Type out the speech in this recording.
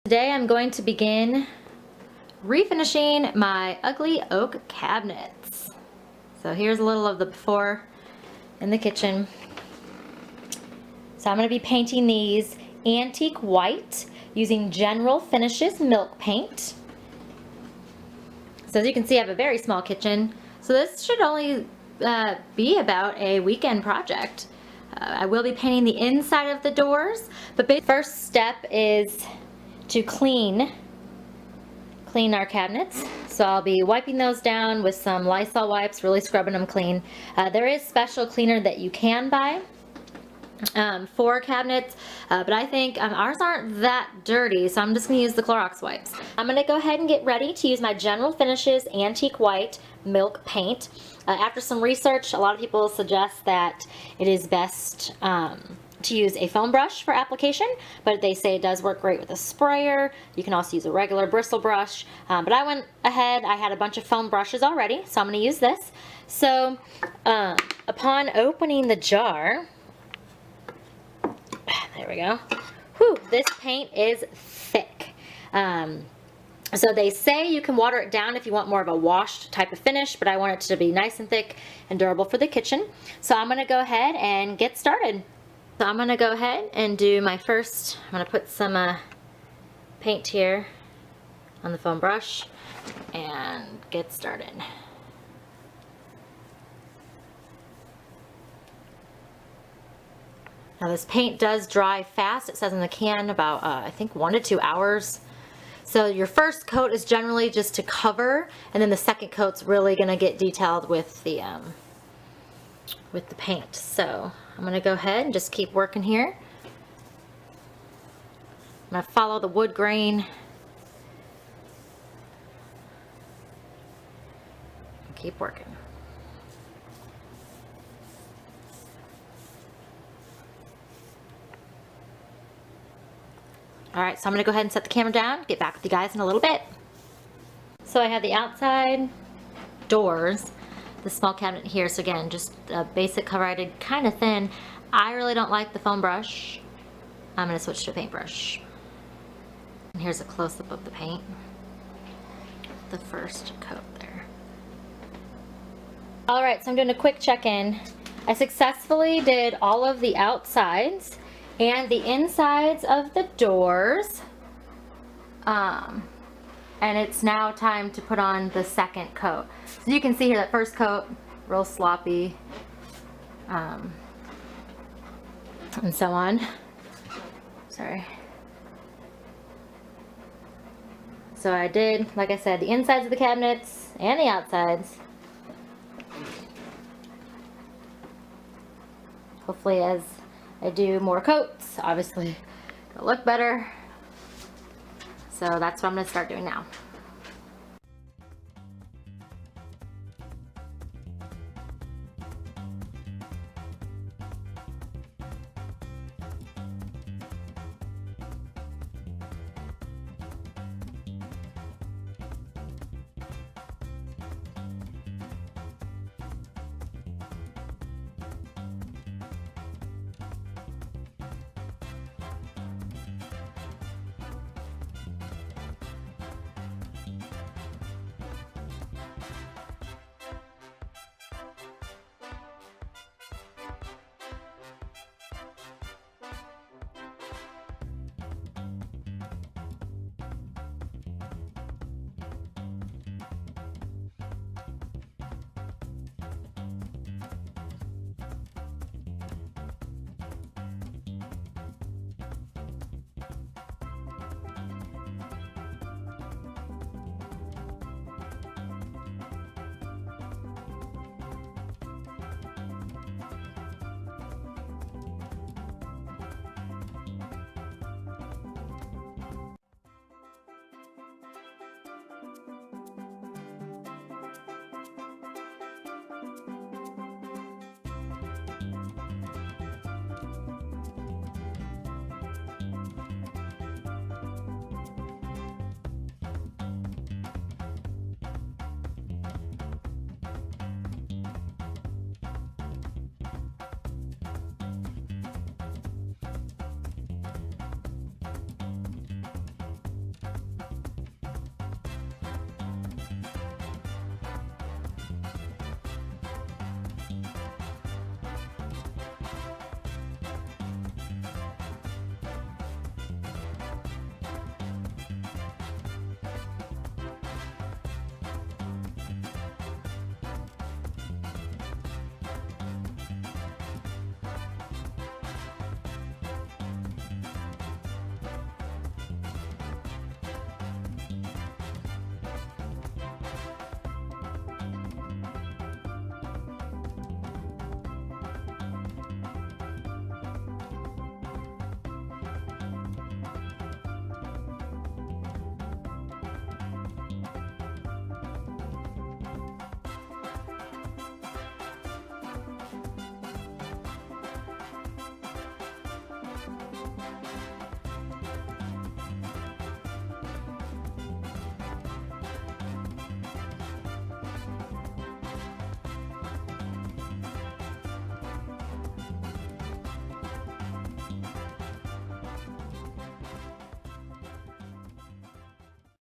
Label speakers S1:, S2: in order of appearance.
S1: Today I'm going to begin refinishing my ugly oak cabinets. So here's a little of the before in the kitchen. So I'm going to be painting these antique white using General Finishes milk paint. So as you can see, I have a very small kitchen. So this should only be about a weekend project. I will be painting the inside of the doors, but the first step is to clean our cabinets. So I'll be wiping those down with some Lysol wipes, really scrubbing them clean. There is special cleaner that you can buy for cabinets, but I think ours aren't that dirty, so I'm just going to use the Clorox wipes. I'm going to go ahead and get ready to use my General Finishes Antique White Milk Paint. After some research, a lot of people suggest that it is best to use a foam brush for application, but they say it does work great with a sprayer. You can also use a regular bristle brush, but I went ahead, I had a bunch of foam brushes already, so I'm going to use this. So upon opening the jar, there we go. Whew, this paint is thick. So they say you can water it down if you want more of a washed type of finish, but I want it to be nice and thick and durable for the kitchen. So I'm going to go ahead and get started. So I'm going to go ahead and do my first, I'm going to put some paint here on the foam brush and get started. Now this paint does dry fast. It says in the can about I think 1 to 2 hours. So your first coat is generally just to cover, and then the second coat's really going to get detailed with the paint. So I'm going to go ahead and just keep working here. I'm going to follow the wood grain. And keep working. Alright, so I'm going to go ahead and set the camera down, get back with you guys in a little bit. So I have the outside doors, the small cabinet here, so again, just a basic cover. I did kind of thin. I really don't like the foam brush. I'm going to switch to a paintbrush. And here's a close-up of the paint. The first coat there. Alright, so I'm doing a quick check-in. I successfully did all of the outsides and the insides of the doors, and it's now time to put on the second coat. So you can see here that first coat, real sloppy, and so on. Sorry. So I did, like I said, the insides of the cabinets and the outsides. Hopefully as I do more coats, obviously it'll look better. So that's what I'm going to start doing now.